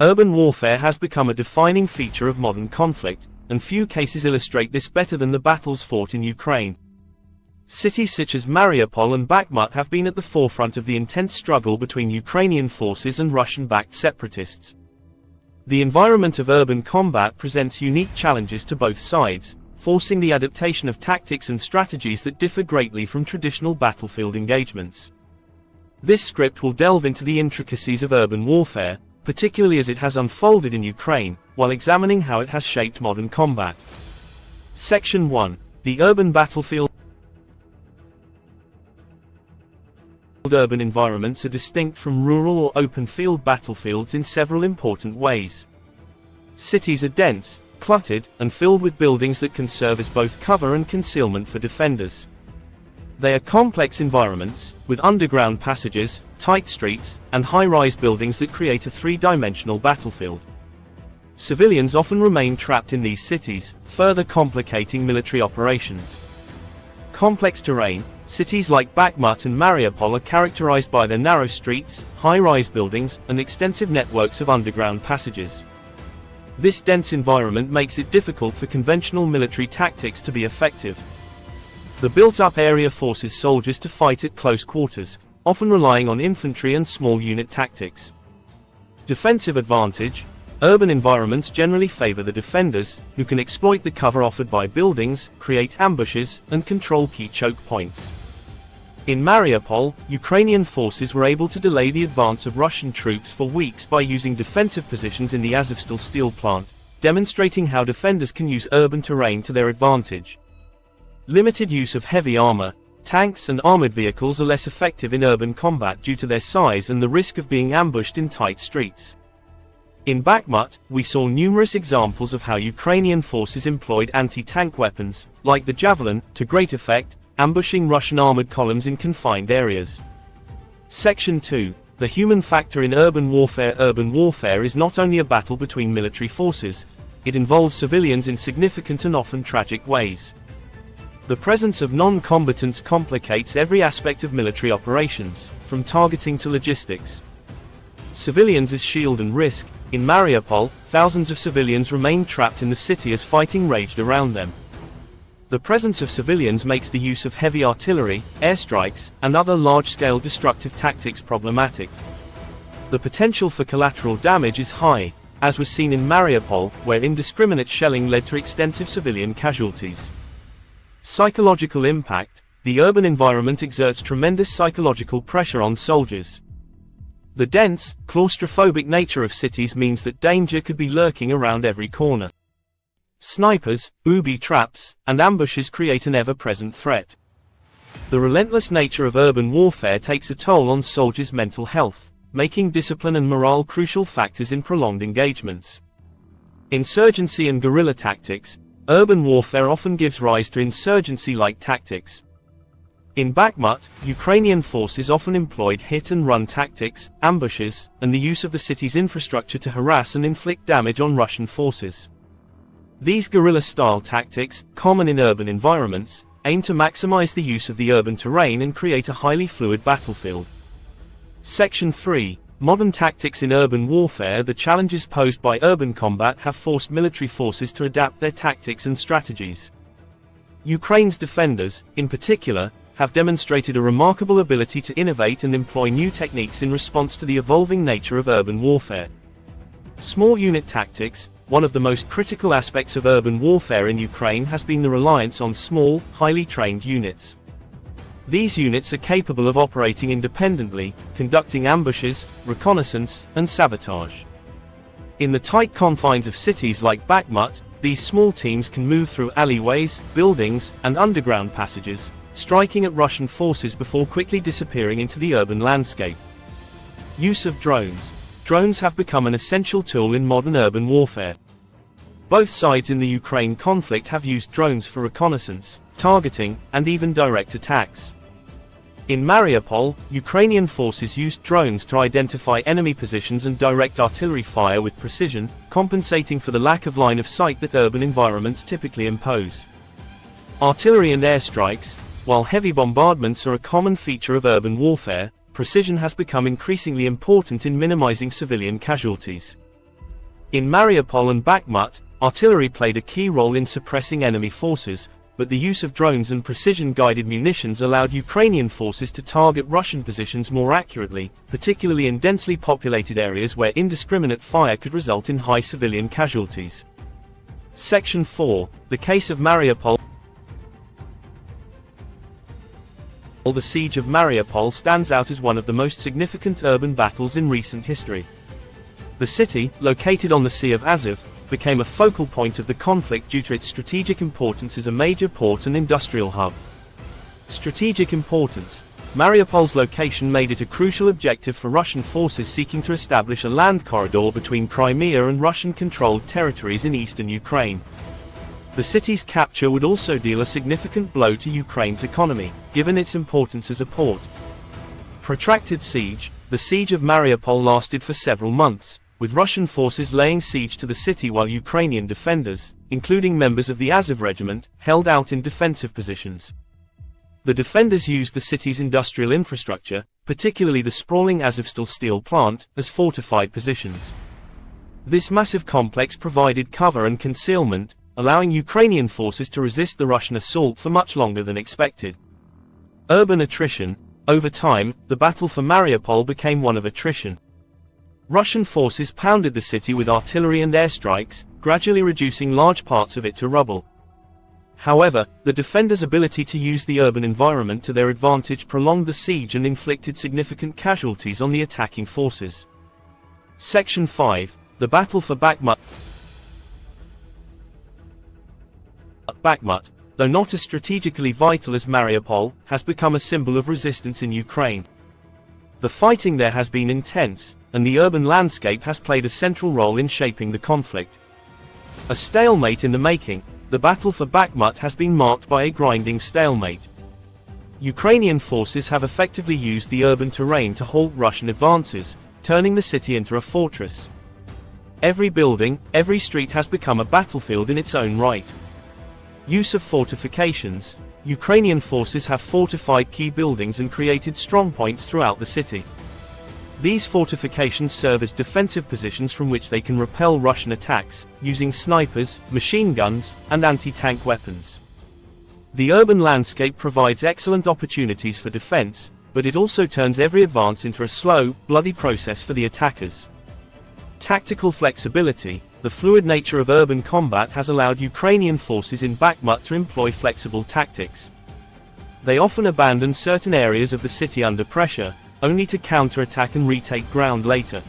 Urban warfare has become a defining feature of modern conflict, and few cases illustrate this better than the battles fought in Ukraine. Cities such as Mariupol and Bakhmut have been at the forefront of the intense struggle between Ukrainian forces and Russian-backed separatists. The environment of urban combat presents unique challenges to both sides, forcing the adaptation of tactics and strategies that differ greatly from traditional battlefield engagements. This script will delve into the intricacies of urban warfare, particularly as it has unfolded in Ukraine, while examining how it has shaped modern combat. Section 1. The Urban Battlefield. Urban environments are distinct from rural or open-field battlefields in several important ways. Cities are dense, cluttered, and filled with buildings that can serve as both cover and concealment for defenders. They are complex environments, with underground passages, tight streets, and high-rise buildings that create a three-dimensional battlefield. Civilians often remain trapped in these cities, further complicating military operations. Complex terrain. Cities like Bakhmut and Mariupol are characterized by their narrow streets, high-rise buildings, and extensive networks of underground passages. This dense environment makes it difficult for conventional military tactics to be effective. The built-up area forces soldiers to fight at close quarters, often relying on infantry and small unit tactics. Defensive advantage. Urban environments generally favor the defenders, who can exploit the cover offered by buildings, create ambushes, and control key choke points. In Mariupol, Ukrainian forces were able to delay the advance of Russian troops for weeks by using defensive positions in the Azovstal steel plant, demonstrating how defenders can use urban terrain to their advantage. Limited use of heavy armor. Tanks and armored vehicles are less effective in urban combat due to their size and the risk of being ambushed in tight streets. In Bakhmut, we saw numerous examples of how Ukrainian forces employed anti-tank weapons, like the Javelin, to great effect, ambushing Russian armored columns in confined areas. Section 2. The human factor in urban warfare. Urban warfare is not only a battle between military forces, it involves civilians in significant and often tragic ways. The presence of non-combatants complicates every aspect of military operations, from targeting to logistics. Civilians as shield and risk. In Mariupol, thousands of civilians remained trapped in the city as fighting raged around them. The presence of civilians makes the use of heavy artillery, airstrikes, and other large-scale destructive tactics problematic. The potential for collateral damage is high, as was seen in Mariupol, where indiscriminate shelling led to extensive civilian casualties. Psychological impact. The urban environment exerts tremendous psychological pressure on soldiers. The dense, claustrophobic nature of cities means that danger could be lurking around every corner. Snipers, booby traps, and ambushes create an ever-present threat. The relentless nature of urban warfare takes a toll on soldiers' mental health, making discipline and morale crucial factors in prolonged engagements. Insurgency and guerrilla tactics. Urban warfare often gives rise to insurgency-like tactics. In Bakhmut, Ukrainian forces often employed hit-and-run tactics, ambushes, and the use of the city's infrastructure to harass and inflict damage on Russian forces. These guerrilla-style tactics, common in urban environments, aim to maximize the use of the urban terrain and create a highly fluid battlefield. Section 3. Modern tactics in urban warfare. The challenges posed by urban combat have forced military forces to adapt their tactics and strategies. Ukraine's defenders, in particular, have demonstrated a remarkable ability to innovate and employ new techniques in response to the evolving nature of urban warfare. Small unit tactics. One of the most critical aspects of urban warfare in Ukraine has been the reliance on small, highly trained units. These units are capable of operating independently, conducting ambushes, reconnaissance, and sabotage. In the tight confines of cities like Bakhmut, these small teams can move through alleyways, buildings, and underground passages, striking at Russian forces before quickly disappearing into the urban landscape. Use of drones. Drones have become an essential tool in modern urban warfare. Both sides in the Ukraine conflict have used drones for reconnaissance, targeting, and even direct attacks. In Mariupol, Ukrainian forces used drones to identify enemy positions and direct artillery fire with precision, compensating for the lack of line of sight that urban environments typically impose. Artillery and airstrikes. While heavy bombardments are a common feature of urban warfare, precision has become increasingly important in minimizing civilian casualties. In Mariupol and Bakhmut, artillery played a key role in suppressing enemy forces, but the use of drones and precision-guided munitions allowed Ukrainian forces to target Russian positions more accurately, particularly in densely populated areas where indiscriminate fire could result in high civilian casualties. Section 4. The case of Mariupol. The siege of Mariupol stands out as one of the most significant urban battles in recent history. The city, located on the Sea of Azov, became a focal point of the conflict due to its strategic importance as a major port and industrial hub. Strategic importance. Mariupol's location made it a crucial objective for Russian forces seeking to establish a land corridor between Crimea and Russian-controlled territories in eastern Ukraine. The city's capture would also deal a significant blow to Ukraine's economy, given its importance as a port. Protracted siege. The siege of Mariupol lasted for several months, with Russian forces laying siege to the city while Ukrainian defenders, including members of the Azov regiment, held out in defensive positions. The defenders used the city's industrial infrastructure, particularly the sprawling Azovstal steel plant, as fortified positions. This massive complex provided cover and concealment, allowing Ukrainian forces to resist the Russian assault for much longer than expected. Urban attrition. Over time, the battle for Mariupol became one of attrition. Russian forces pounded the city with artillery and airstrikes, gradually reducing large parts of it to rubble. However, the defenders' ability to use the urban environment to their advantage prolonged the siege and inflicted significant casualties on the attacking forces. Section 5. The battle for Bakhmut. Bakhmut, though not as strategically vital as Mariupol, has become a symbol of resistance in Ukraine. The fighting there has been intense, and the urban landscape has played a central role in shaping the conflict. A stalemate in the making, the battle for Bakhmut has been marked by a grinding stalemate. Ukrainian forces have effectively used the urban terrain to halt Russian advances, turning the city into a fortress. Every building, every street has become a battlefield in its own right. Use of fortifications. Ukrainian forces have fortified key buildings and created strongpoints throughout the city. These fortifications serve as defensive positions from which they can repel Russian attacks, using snipers, machine guns, and anti-tank weapons. The urban landscape provides excellent opportunities for defense, but it also turns every advance into a slow, bloody process for the attackers. Tactical flexibility. The fluid nature of urban combat has allowed Ukrainian forces in Bakhmut to employ flexible tactics. They often abandon certain areas of the city under pressure, only to counterattack and retake ground later.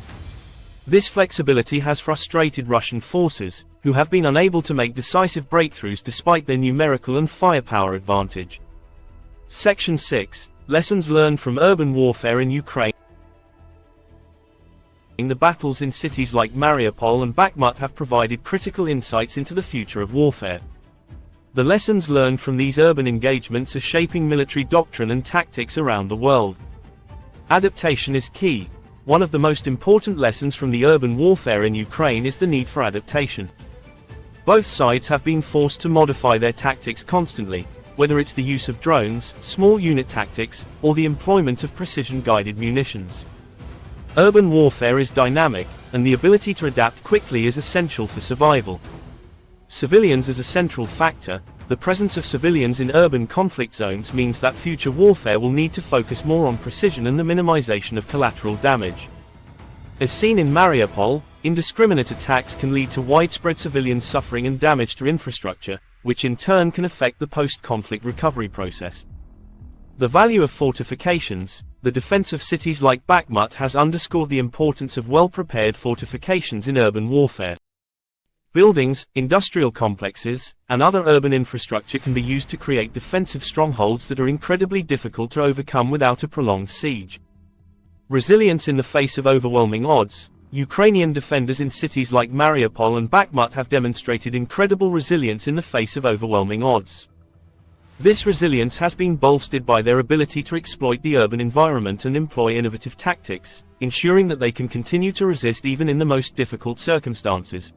This flexibility has frustrated Russian forces, who have been unable to make decisive breakthroughs despite their numerical and firepower advantage. Section 6. Lessons learned from urban warfare in Ukraine. The battles in cities like Mariupol and Bakhmut have provided critical insights into the future of warfare. The lessons learned from these urban engagements are shaping military doctrine and tactics around the world. Adaptation is key. One of the most important lessons from the urban warfare in Ukraine is the need for adaptation. Both sides have been forced to modify their tactics constantly, whether it's the use of drones, small unit tactics, or the employment of precision-guided munitions. Urban warfare is dynamic, and the ability to adapt quickly is essential for survival. Civilians as a central factor. The presence of civilians in urban conflict zones means that future warfare will need to focus more on precision and the minimization of collateral damage. As seen in Mariupol, indiscriminate attacks can lead to widespread civilian suffering and damage to infrastructure, which in turn can affect the post-conflict recovery process. The value of fortifications. The defense of cities like Bakhmut has underscored the importance of well-prepared fortifications in urban warfare. Buildings, industrial complexes, and other urban infrastructure can be used to create defensive strongholds that are incredibly difficult to overcome without a prolonged siege. Resilience in the face of overwhelming odds. Ukrainian defenders in cities like Mariupol and Bakhmut have demonstrated incredible resilience in the face of overwhelming odds. This resilience has been bolstered by their ability to exploit the urban environment and employ innovative tactics, ensuring that they can continue to resist even in the most difficult circumstances.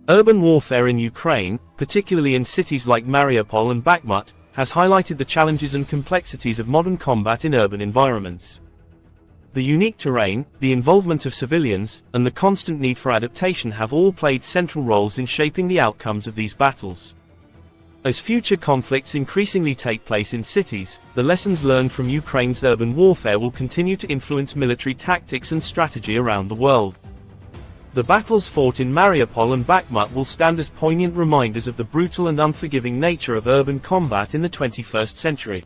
Urban warfare in Ukraine, particularly in cities like Mariupol and Bakhmut, has highlighted the challenges and complexities of modern combat in urban environments. The unique terrain, the involvement of civilians, and the constant need for adaptation have all played central roles in shaping the outcomes of these battles. As future conflicts increasingly take place in cities, the lessons learned from Ukraine's urban warfare will continue to influence military tactics and strategy around the world. The battles fought in Mariupol and Bakhmut will stand as poignant reminders of the brutal and unforgiving nature of urban combat in the 21st century.